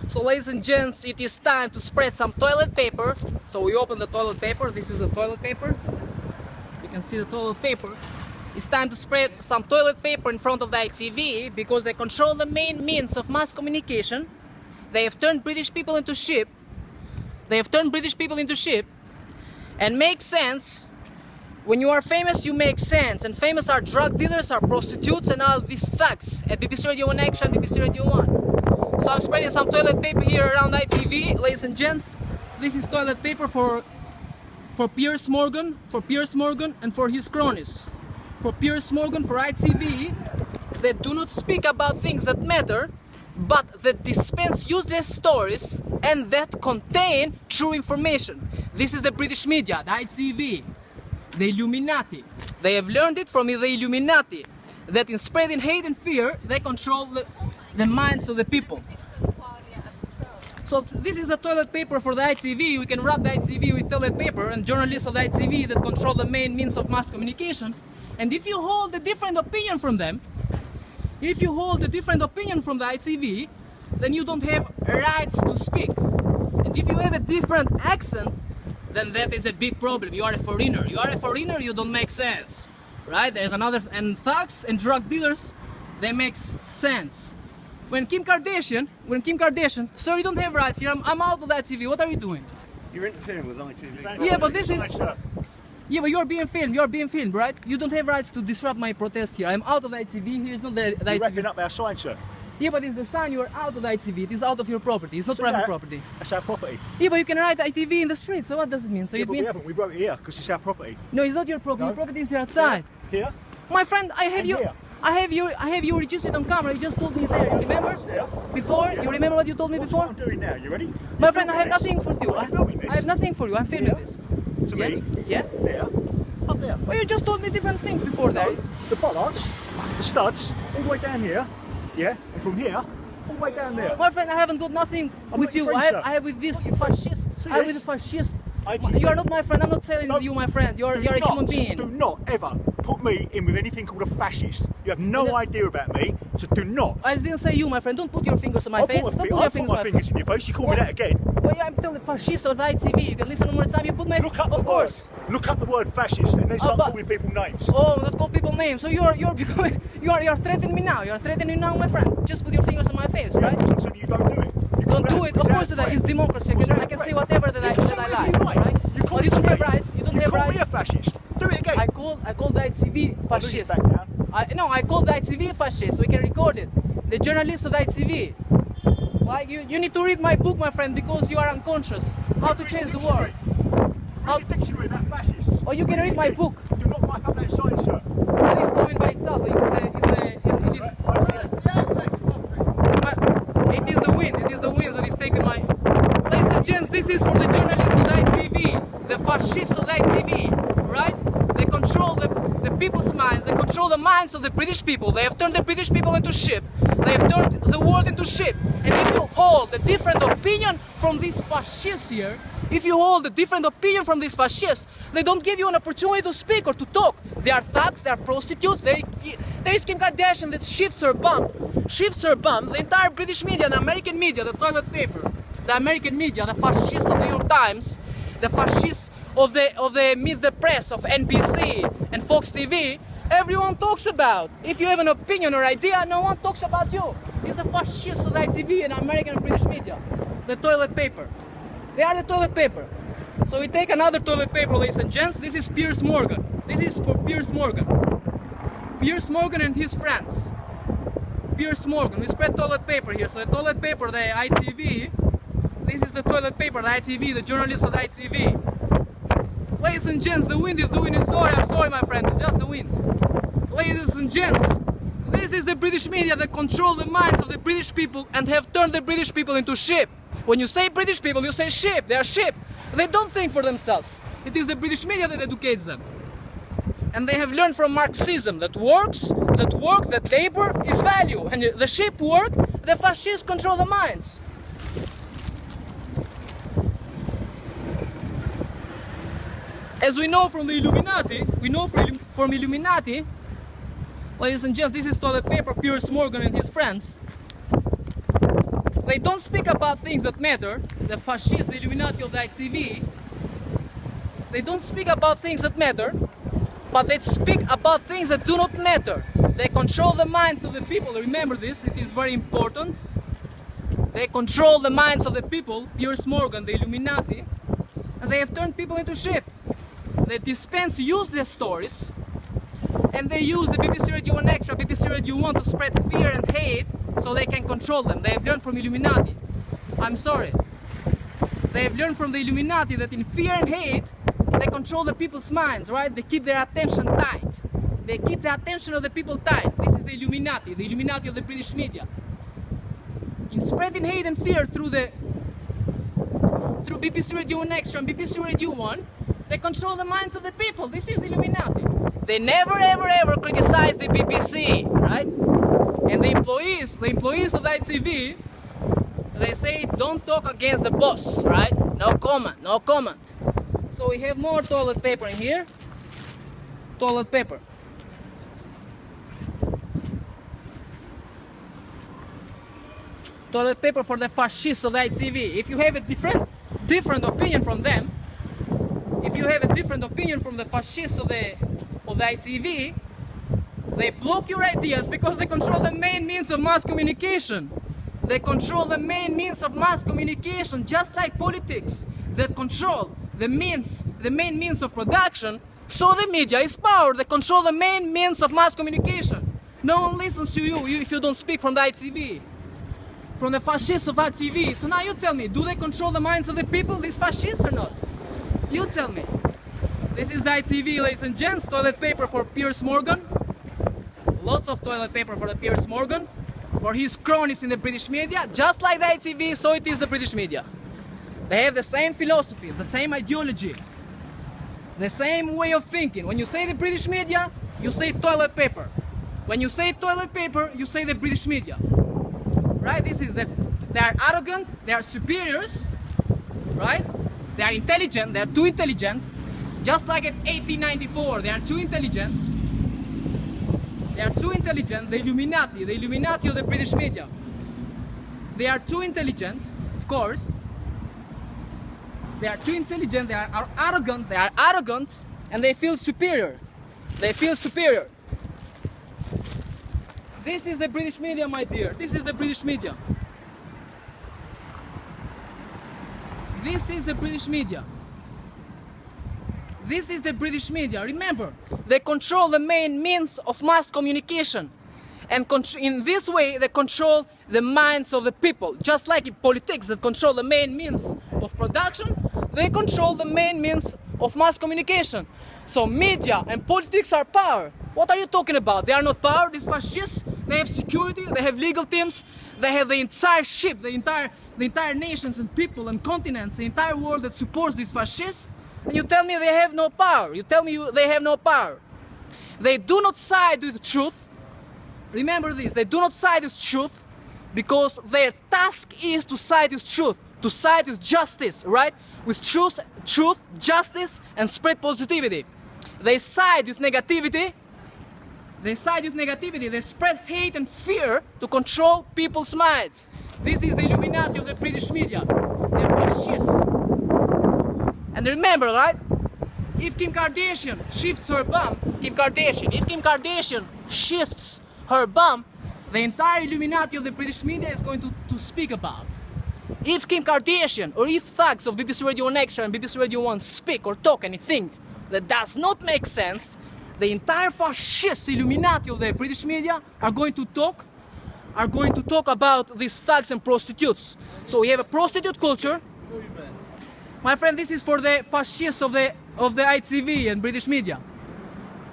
So ladies and gents, it is time to spread some toilet paper. So we open the toilet paper. This is the toilet paper. You can see the toilet paper. It's time to spread some toilet paper in front of the ITV because they control the main means of mass communication. They have turned British people into sheep. They have turned British people into sheep. And make sense. When you are famous, you make sense. And famous are drug dealers, are prostitutes, and all these thugs at BBC Radio 1 Action, BBC Radio 1. So I'm spreading some toilet paper here around ITV, ladies and gents. This is toilet paper for Piers Morgan, and for his cronies. For Piers Morgan, for ITV, they do not speak about things that matter, but that dispense useless stories and that contain true information. This is the British media, the ITV, the Illuminati. They have learned it from the Illuminati, that in spreading hate and fear, they control the minds of the people. So this is the toilet paper for the ITV. We can wrap the ITV with toilet paper, and journalists of the ITV that control the main means of mass communication. And if you hold a different opinion from them, if you hold a different opinion from the ITV, then you don't have rights to speak. And if you have a different accent, then that is a big problem. You are a foreigner. You are a foreigner, you don't make sense. Right? There's another, and thugs and drug dealers, they make sense. When Kim Kardashian, sir, you don't have rights here, I'm out of the ITV, what are you doing? You're interfering with ITV. Yeah, but this is... Yeah, but you're being filmed, right? You don't have rights to disrupt my protest here. I'm out of the ITV, here is not the ITV. You're wrapping up our sign, sir. Yeah, but it's the sign, you're out of the ITV, it is out of your property, it's not private property. That's our property. Yeah, but you can write ITV in the street, so what does it mean? So yeah, but we haven't, we wrote it here, because it's our property. No, it's not your property, your property is here outside. Here? My friend, I have you registered on camera, you just told me there, you remember? Yeah. Before, you remember what you told me before? What I'm doing now, you ready? My friend, I have nothing for you. I have nothing for you, I'm filming this. To me? Yeah? There? Up there? Well, you just told me different things before there. The bollards, the studs, all the way down here, yeah? And from here, all the way down there. My friend, I haven't got nothing with you. Friend, I have with this fascist. I have with the fascist. ITV. You are not my friend. I'm not telling you, my friend. You're a human being. Do not ever put me in with anything called a fascist. You have no idea about me, so do not. I didn't say you, my friend. Don't put your fingers on my face. Don't put your fingers in your face. You call me that again. Well, yeah, I'm telling fascist on ITV. You can listen one more time. You put my. Look up the word. Look up the word fascist, and then start calling people names. Oh, not call people names. So you're becoming. You're threatening me now. You're threatening me now, my friend. Just put your fingers on my face, right? So you don't do it. Don't do it. Of course, that is democracy. I can say whatever that I like. Right? But you don't have rights. You don't have rights. You call me a fascist. Do it again. I called the ITV fascist. I called the ITV fascist. We can record it. The journalists of the ITV. Like you need to read my book, my friend, because you are unconscious. How to change the world. Read the dictionary about fascists. Or you can read my book. Do not wipe up that sign, sir. It is coming by itself. It is the wind. It is the wind that is taking my. Ladies and gents, this is for the journalists of the ITV, the fascists of the ITV, right? They control the people's minds. They control the minds of the British people. They have turned the British people into sheep. They have turned the world into sheep. And if you hold a different opinion from these fascists here, if you hold a different opinion from these fascists, they don't give you an opportunity to speak or to talk. They are thugs, they are prostitutes, there is Kim Kardashian that shifts her bum. The entire British media, the American media, the toilet paper, the American media, the fascists of the New York Times, the fascists of the Meet the Press of NBC and Fox TV, everyone talks about. If you have an opinion or idea, no one talks about you. It's the fascists of the ITV and American and British media, the toilet paper. They are the toilet paper. So we take another toilet paper, ladies and gents. This is Piers Morgan. This is for Piers Morgan. Piers Morgan and his friends. Piers Morgan. We spread toilet paper here. So the toilet paper, the ITV. This is the toilet paper, the ITV, the journalists of the ITV. Ladies and gents, the wind is doing it. I'm sorry, my friend. It's just the wind. Ladies and gents, this is the British media that control the minds of the British people and have turned the British people into sheep. When you say British people, you say sheep. They are sheep. They don't think for themselves. It is the British media that educates them. And they have learned from Marxism that that labor is value. And the sheep work, the fascists control the minds. As we know from the Illuminati, ladies and gents, this is toilet paper, Piers Morgan and his friends. They don't speak about things that matter. The fascists, the Illuminati of the ITV, they don't speak about things that matter, but they speak about things that do not matter. They control the minds of the people. Remember this, it is very important. They control the minds of the people, Piers Morgan, the Illuminati, and they have turned people into sheep. They dispense useless stories, and they use the BBC Radio 1 Extra, BBC Radio 1 to spread fear and hate so they can control them. They have learned from Illuminati. I'm sorry. They have learned from the Illuminati that in fear and hate, they control the people's minds, right? They keep their attention tight. They keep the attention of the people tight. This is the Illuminati of the British media. In spreading hate and fear through BBC Radio 1 Extra and BBC Radio 1, they control the minds of the people. This is the Illuminati. They never ever criticize the BBC, right? And the employees of the ITV, they say don't talk against the boss, right? No comment, no comment. So we have more toilet paper in here. Toilet paper. Toilet paper for the fascists of the ITV. If you have a different opinion from them, if you have a different opinion from the fascists of the ITV, they block your ideas because they control the main means of mass communication. They control the main means of mass communication, just like politics that control the main means of production. So the media is power. They control the main means of mass communication. No one listens to you if you don't speak from the ITV, from the fascists of ITV. So now you tell me, do they control the minds of the people, these fascists, or not? You tell me. This is the ITV, ladies and gents. Toilet paper for Piers Morgan. Lots of toilet paper for the Piers Morgan, for his cronies in the British media. Just like the ITV, so it is the British media. They have the same philosophy, the same ideology, the same way of thinking. When you say the British media, you say toilet paper. When you say toilet paper, you say the British media. Right? They are arrogant, they are superiors, right? They are intelligent, they are too intelligent. Just like in 1894, they are too intelligent. They are too intelligent, the Illuminati of the British media. They are too intelligent, of course. They are too intelligent, they are arrogant, and they feel superior. They feel superior. This is the British media, my dear. This is the British media. This is the British media. This is the British media. Remember, they control the main means of mass communication. And in this way, they control the minds of the people. Just like in politics that control the main means of production, they control the main means of mass communication. So media and politics are power. What are you talking about? They are not power, these fascists. They have security, they have legal teams, they have the entire ship, the entire nations and people and continents, the entire world that supports these fascists. And you tell me they have no power. You tell me they have no power. They do not side with truth. Remember this, they do not side with truth because their task is to side with truth, to side with justice, right? With truth, justice, and spread positivity. They side with negativity. They spread hate and fear to control people's minds. This is the Illuminati of the British media. They're fascists. And remember, right? If Kim Kardashian shifts her bum, the entire Illuminati of the British media is going to speak about. If Kim Kardashian or if thugs of BBC Radio 1 Extra and BBC Radio 1 speak or talk anything that does not make sense, the entire fascist Illuminati of the British media are going to talk about these thugs and prostitutes. So we have a prostitute culture. My friend, this is for the fascists of the ITV and British media.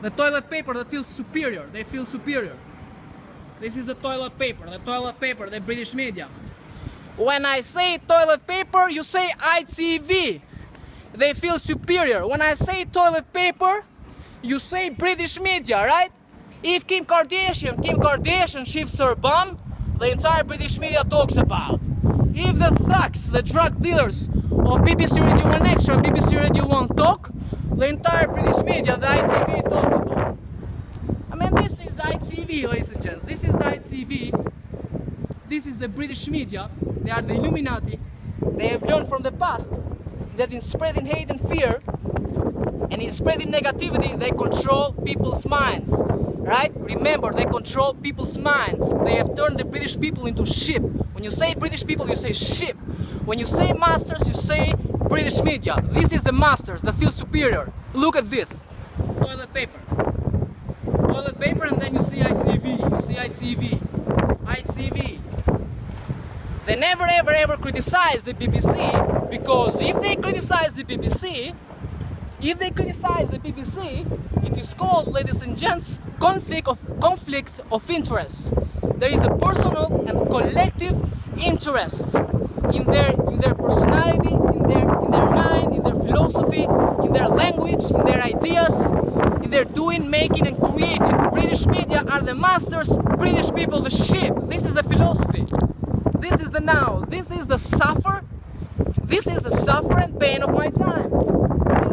The toilet paper that feels superior. They feel superior. This is the toilet paper, the British media. When I say toilet paper, you say ITV. They feel superior. When I say toilet paper, you say British media, right? If Kim Kardashian shifts her bum, the entire British media talks about. If the thugs, the drug dealers of BBC Radio 1 Extra and BBC Radio 1 talk, the entire British media, the ITV talk about. I mean, this is the ITV, ladies and gents. This is the ITV. this is the British media. They are the Illuminati. They have learned from the past that in spreading hate and fear and in spreading negativity, they control people's minds. Right? Remember, they control people's minds. They have turned the British people into sheep. When you say British people, you say sheep. When you say masters, you say British media. This is the masters that feel superior. Look at this. Toilet paper. Toilet paper, and then you see ITV. You see ITV. ITV. They never ever criticize the BBC, because if they criticize the BBC, it is called, ladies and gents, conflict of interest. There is a personal and collective interest in their personality, in their mind, in their philosophy, in their language, in their ideas, in their doing, making and creating. British media are the masters, British people the sheep. This is the philosophy. This is the now. This is the suffer. This is the suffer and pain of my time.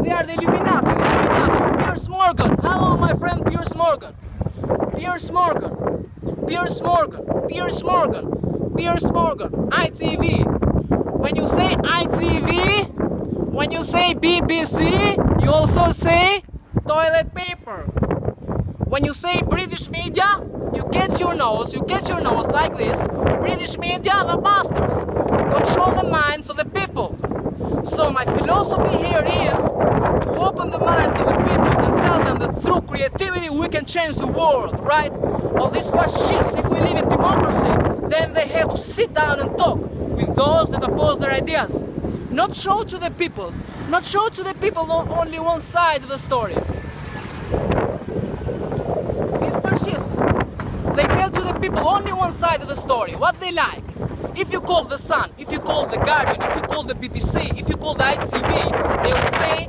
They are the Illuminati. Piers Morgan. Hello, my friend Piers Morgan. Piers Morgan. Piers Morgan. Piers Morgan. Piers Morgan. ITV. When you say ITV, when you say BBC, you also say toilet paper. When you say British media, you catch your nose like this. British media, the bastards, control the minds of the people. So my philosophy here is to open the minds of the people and tell them that through creativity we can change the world, right? All these fascists, if we live in democracy, then they have to sit down and talk with those that oppose their ideas. Not show to the people only one side of the story. These fascists, they tell to the people only one side of the story, what they like. If you call the Sun, if you call the Guardian, if you call the BBC, if you call the ITV, they will say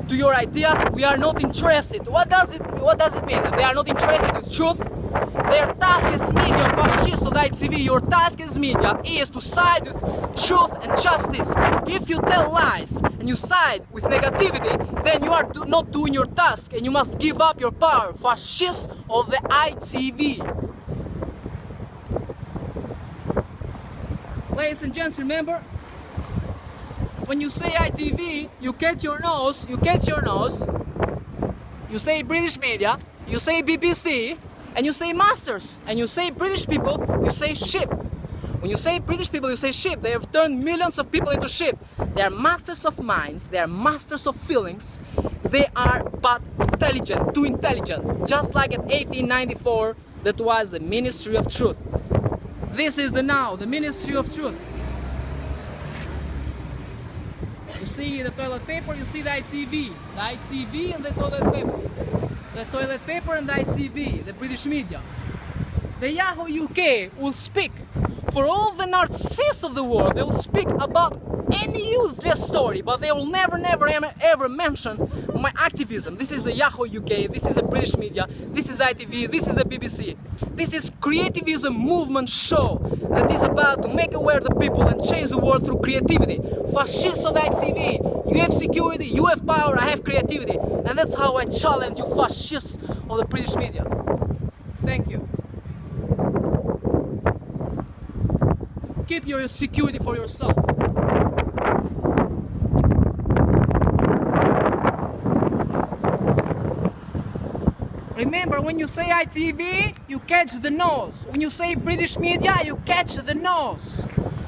to your ideas, we are not interested. What does it mean? That they are not interested in truth? Their task as media, fascists of the ITV, your task as media is to side with truth and justice. If you tell lies and you side with negativity, then you are not doing your task and you must give up your power. Fascists of the ITV. Ladies and gents, remember, when you say ITV, you catch your nose, you say British media, you say BBC, and you say masters, and you say British people, you say sheep. When you say British people, you say sheep. They have turned millions of people into sheep. They are masters of minds, they are masters of feelings, they are but intelligent, too intelligent, just like in 1894, that was the Ministry of Truth. This is the now, the Ministry of Truth. You see the toilet paper, you see the ITV and the toilet paper. The toilet paper and the ITV, the British media. The Yahoo UK will speak for all the narcissists of the world. They will speak about any useless story, but they will never ever mention my activism. This is the Yahoo UK, this is the British media, this is the ITV, this is the BBC. This is Creative-ism movement show that is about to make aware the people and change the world through creativity. Fascists of the ITV, you have security, you have power, I have creativity. And that's how I challenge you fascists of the British media. Thank you. Keep your security for yourself. Remember, when you say ITV, you catch the nose. When you say British media, you catch the nose.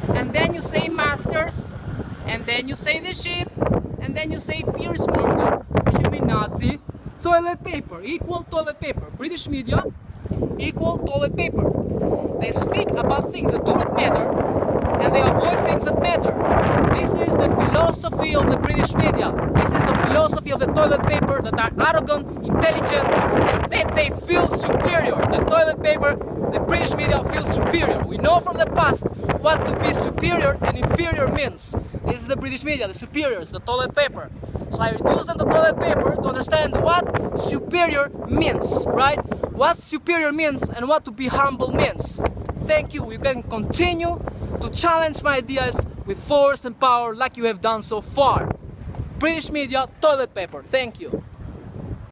And then you say masters, and then you say the sheep, and then you say Piers Morgan, Illuminati, toilet paper, equal toilet paper. British media, equal toilet paper. They speak about things that do not matter, and they avoid things that matter. This is the philosophy of the British media. This is the philosophy of the toilet paper, that are arrogant, intelligent, and they feel superior. The toilet paper, the British media feels superior. We know from the past what to be superior and inferior means. This is the British media, the superiors, the toilet paper. So I reduce them to toilet paper to understand what superior means, right? What superior means and what to be humble means. Thank you. You can continue to challenge my ideas with force and power like you have done so far. British media, toilet paper. Thank you.